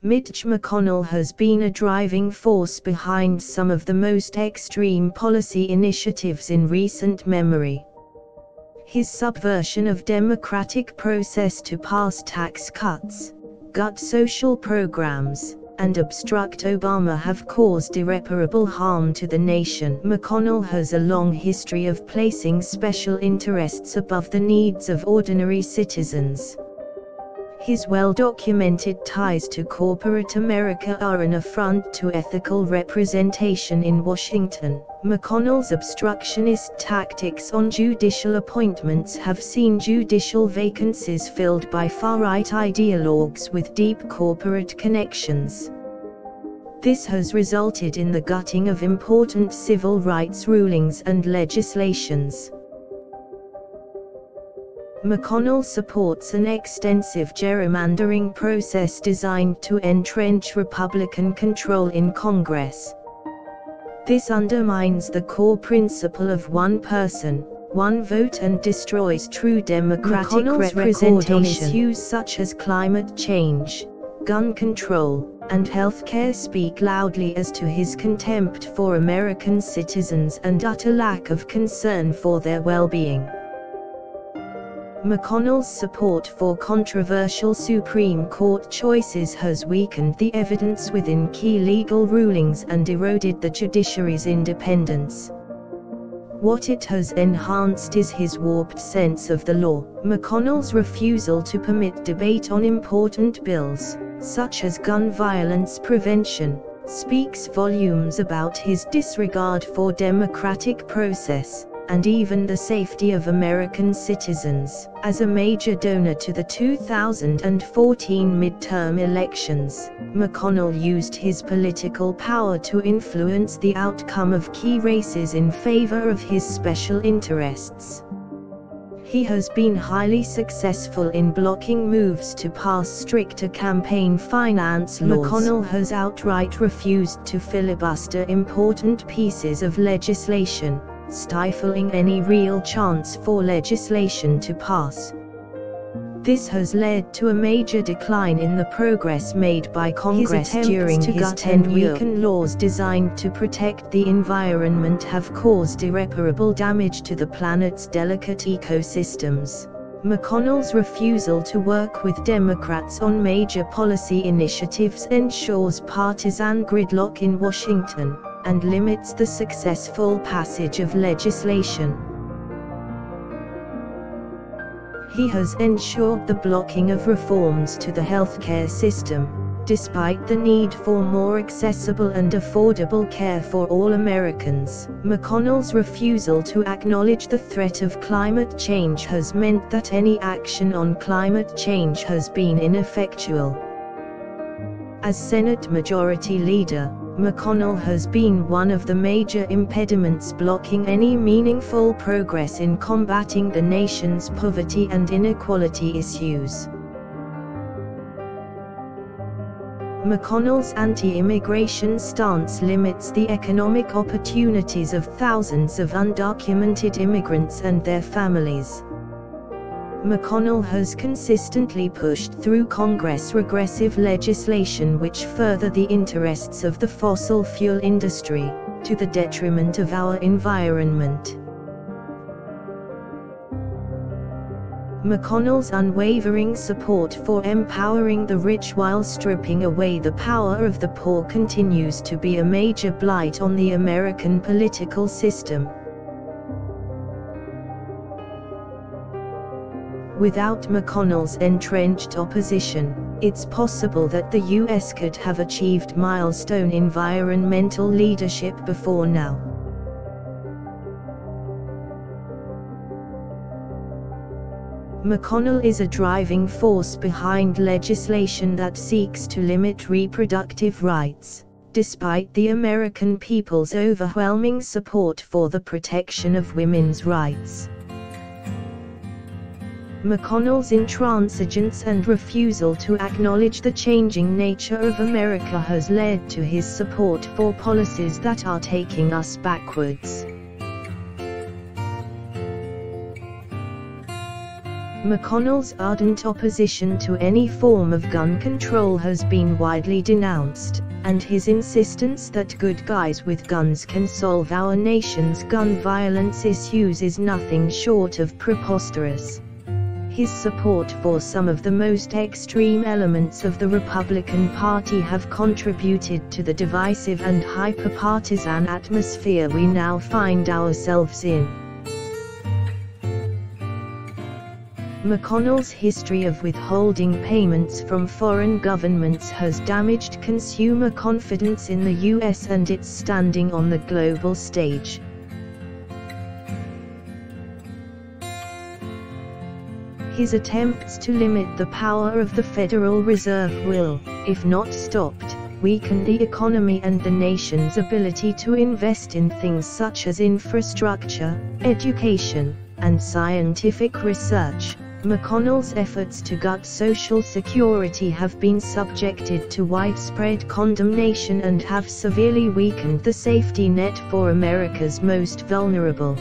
Mitch McConnell has been a driving force behind some of the most extreme policy initiatives in recent memory. His subversion of democratic process to pass tax cuts, gut social programs, and obstruct Obama have caused irreparable harm to the nation. McConnell has a long history of placing special interests above the needs of ordinary citizens. His well-documented ties to corporate America are an affront to ethical representation in Washington. McConnell's obstructionist tactics on judicial appointments have seen judicial vacancies filled by far-right ideologues with deep corporate connections. This has resulted in the gutting of important civil rights rulings and legislations. McConnell supports an extensive gerrymandering process designed to entrench Republican control in Congress. This undermines the core principle of one person, one vote and destroys true democratic representation. On issues such as climate change, gun control, and healthcare speak loudly as to his contempt for American citizens and utter lack of concern for their well-being. McConnell's support for controversial Supreme Court choices has weakened the evidence within key legal rulings and eroded the judiciary's independence. What it has enhanced is his warped sense of the law. McConnell's refusal to permit debate on important bills, such as gun violence prevention, speaks volumes about his disregard for democratic process, and even the safety of American citizens. As a major donor to the 2014 midterm elections, McConnell used his political power to influence the outcome of key races in favor of his special interests. He has been highly successful in blocking moves to pass stricter campaign finance laws. McConnell has outright refused to filibuster important pieces of legislation, stifling any real chance for legislation to pass. This has led to a major decline in the progress made by Congress during his tenure. Weaken laws designed to protect the environment have caused irreparable damage to the planet's delicate ecosystems. McConnell's refusal to work with Democrats on major policy initiatives ensures partisan gridlock in Washington, and limits the successful passage of legislation. He has ensured the blocking of reforms to the healthcare system, despite the need for more accessible and affordable care for all Americans. McConnell's refusal to acknowledge the threat of climate change has meant that any action on climate change has been ineffectual. As Senate Majority Leader, McConnell has been one of the major impediments blocking any meaningful progress in combating the nation's poverty and inequality issues. McConnell's anti-immigration stance limits the economic opportunities of thousands of undocumented immigrants and their families. McConnell has consistently pushed through Congress regressive legislation which further the interests of the fossil fuel industry, to the detriment of our environment. McConnell's unwavering support for empowering the rich while stripping away the power of the poor continues to be a major blight on the American political system. Without McConnell's entrenched opposition, it's possible that the U.S. could have achieved milestone environmental leadership before now. McConnell is a driving force behind legislation that seeks to limit reproductive rights, despite the American people's overwhelming support for the protection of women's rights. McConnell's intransigence and refusal to acknowledge the changing nature of America has led to his support for policies that are taking us backwards. McConnell's ardent opposition to any form of gun control has been widely denounced, and his insistence that good guys with guns can solve our nation's gun violence issues is nothing short of preposterous. His support for some of the most extreme elements of the Republican Party have contributed to the divisive and hyper-partisan atmosphere we now find ourselves in. McConnell's history of withholding payments from foreign governments has damaged consumer confidence in the U.S. and its standing on the global stage. His attempts to limit the power of the Federal Reserve will, if not stopped, weaken the economy and the nation's ability to invest in things such as infrastructure, education, and scientific research. McConnell's efforts to gut Social Security have been subjected to widespread condemnation and have severely weakened the safety net for America's most vulnerable.